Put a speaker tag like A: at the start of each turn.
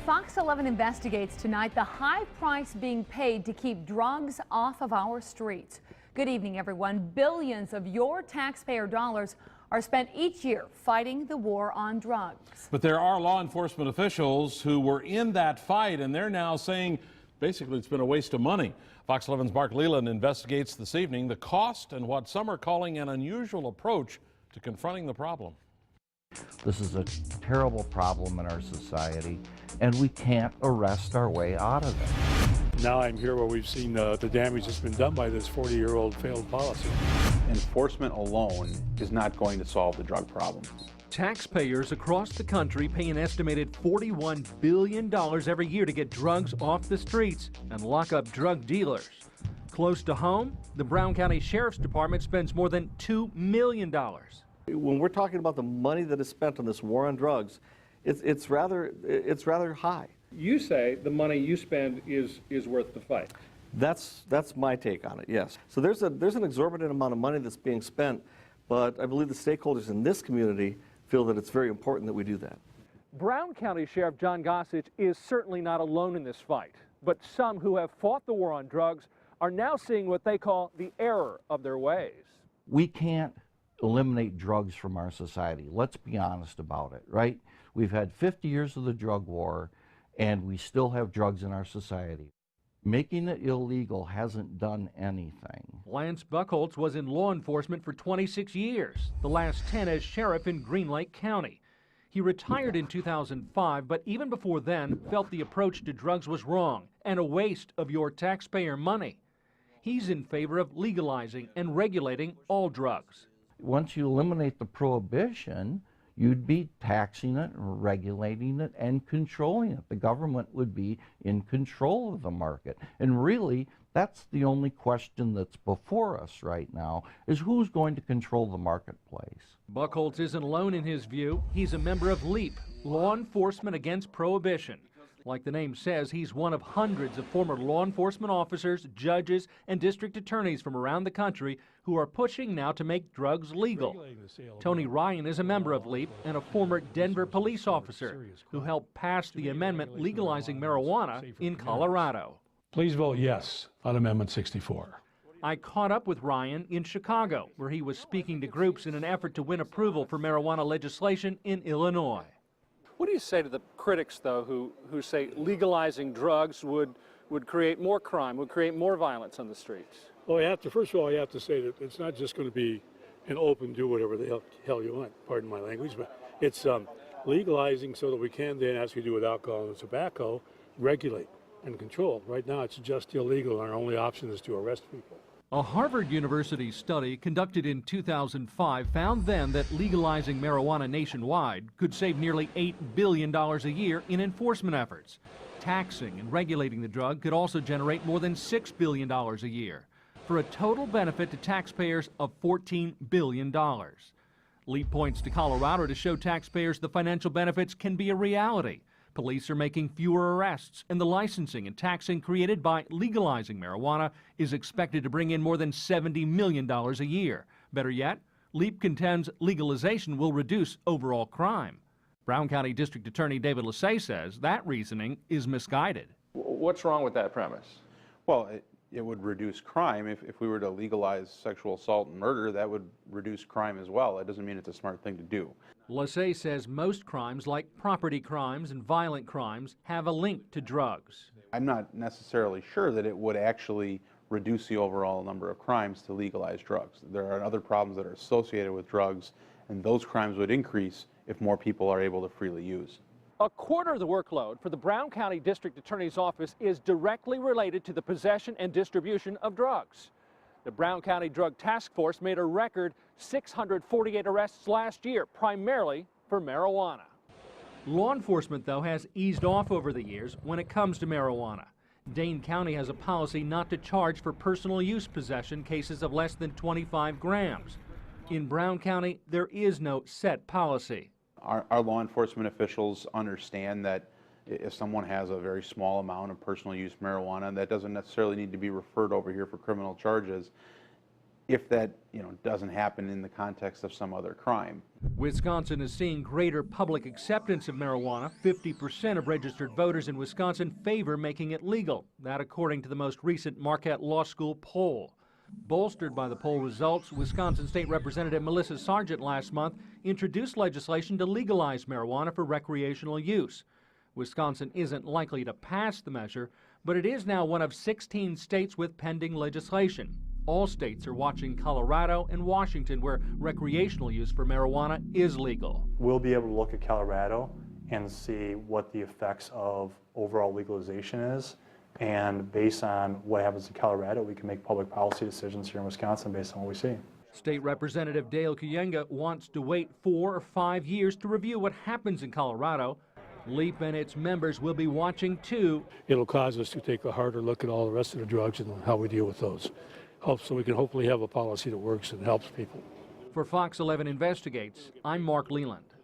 A: Fox 11 investigates tonight the high price being paid to keep drugs off of our streets. Good evening, everyone. Billions of your taxpayer dollars are spent each year fighting the war on drugs.
B: But there are law enforcement officials who were in that fight, and they're now saying basically it's been a waste of money. Fox 11's Mark Leland investigates this evening the cost and what some are calling an unusual approach to confronting the problem.
C: This is a terrible problem in our society, and we can't arrest our way out of it.
D: Now I'm here where we've seen the damage that's been done by this 40-year-old failed policy.
E: Enforcement alone is not going to solve the drug problem.
F: Taxpayers across the country pay an estimated $41 billion every year to get drugs off the streets and lock up drug dealers. Close to home, the Brown County Sheriff's Department spends more than $2 million.
G: When we're talking about the money that is spent on this war on drugs, it's rather high.
H: You say the money you spend is worth the fight.
G: That's my take on it, yes. So there's an exorbitant amount of money that's being spent, but I believe the stakeholders in this community feel that it's very important that we do that.
H: Brown County Sheriff John Gossage is certainly not alone in this fight, but some who have fought the war on drugs are now seeing what they call the error of their ways.
C: We can't eliminate drugs from our society. Let's be honest about it, right? We've had 50 years of the drug war, and we still have drugs in our society. Making it illegal hasn't done anything.
F: Lance Buchholz was in law enforcement for 26 years, the last 10 as sheriff in Green Lake County. He retired in 2005, but even before then felt the approach to drugs was wrong and a waste of your taxpayer money. He's in favor of legalizing and regulating all drugs.
C: Once you eliminate the prohibition, you'd be taxing it, regulating it, and controlling it. The government would be in control of the market. And really, that's the only question that's before us right now, is who's going to control the marketplace.
F: Buchholz isn't alone in his view. He's a member of LEAP, Law Enforcement Against Prohibition. Like the name says, he's one of hundreds of former law enforcement officers, judges, and district attorneys from around the country who are pushing now to make drugs legal. Tony Ryan is a member of LEAP and a former Denver police officer who helped pass the amendment legalizing marijuana in Colorado.
D: Please vote yes on Amendment 64.
F: I caught up with Ryan in Chicago, where he was speaking to groups in an effort to win approval for marijuana legislation in Illinois.
H: What do you say to the critics, though, who say legalizing drugs would create more crime, would create more violence on the streets?
D: Well, first of all, you have to say that it's not just going to be an open do whatever the hell you want, pardon my language, but it's legalizing so that we can then, as we do with alcohol and tobacco, regulate and control. Right now it's just illegal, and our only option is to arrest people.
F: A Harvard University study conducted in 2005 found then that legalizing marijuana nationwide could save nearly $8 billion a year in enforcement efforts. Taxing and regulating the drug could also generate more than $6 billion a year, for a total benefit to taxpayers of $14 billion. LEAP points to Colorado to show taxpayers the financial benefits can be a reality. Police are making fewer arrests, and the licensing and taxing created by legalizing marijuana is expected to bring in more than $70 million a year. Better yet, LEAP contends legalization will reduce overall crime. Brown County District Attorney David Lessay says that reasoning is misguided.
H: What's wrong with that premise?
E: Well, it would reduce crime. If we were to legalize sexual assault and murder, that would reduce crime as well. That doesn't mean it's a smart thing to do.
F: Lessay says most crimes, like property crimes and violent crimes, have a link to drugs.
E: I'm not necessarily sure that it would actually reduce the overall number of crimes to legalize drugs. There are other problems that are associated with drugs, and those crimes would increase if more people are able to freely use.
H: A quarter of the workload for the Brown County District Attorney's Office is directly related to the possession and distribution of drugs. The Brown County Drug Task Force made a record 648 arrests last year, primarily for marijuana.
F: Law enforcement, though, has eased off over the years when it comes to marijuana. Dane County has a policy not to charge for personal use possession cases of less than 25 grams. In Brown County, there is no set policy.
E: Our law enforcement officials understand that if someone has a very small amount of personal use marijuana, that doesn't necessarily need to be referred over here for criminal charges. if that doesn't happen in the context of some other crime.
F: Wisconsin is seeing greater public acceptance of marijuana. 50% of registered voters in Wisconsin favor making it legal. That according to the most recent Marquette Law School poll. Bolstered by the poll results, Wisconsin State Representative Melissa Sargent last month introduced legislation to legalize marijuana for recreational use. Wisconsin isn't likely to pass the measure, but it is now one of 16 states with pending legislation. All states are watching Colorado and Washington, where recreational use for marijuana is legal.
I: We'll be able to look at Colorado and see what the effects of overall legalization is. And based on what happens in Colorado, we can make public policy decisions here in Wisconsin based on what we see.
F: State Representative Dale Kuyenga wants to wait 4 or 5 years to review what happens in Colorado. LEAP and its members will be watching too.
D: It'll cause us to take a harder look at all the rest of the drugs and how we deal with those. So we can hopefully have a policy that works and helps people.
F: For Fox 11 Investigates, I'm Mark Leland.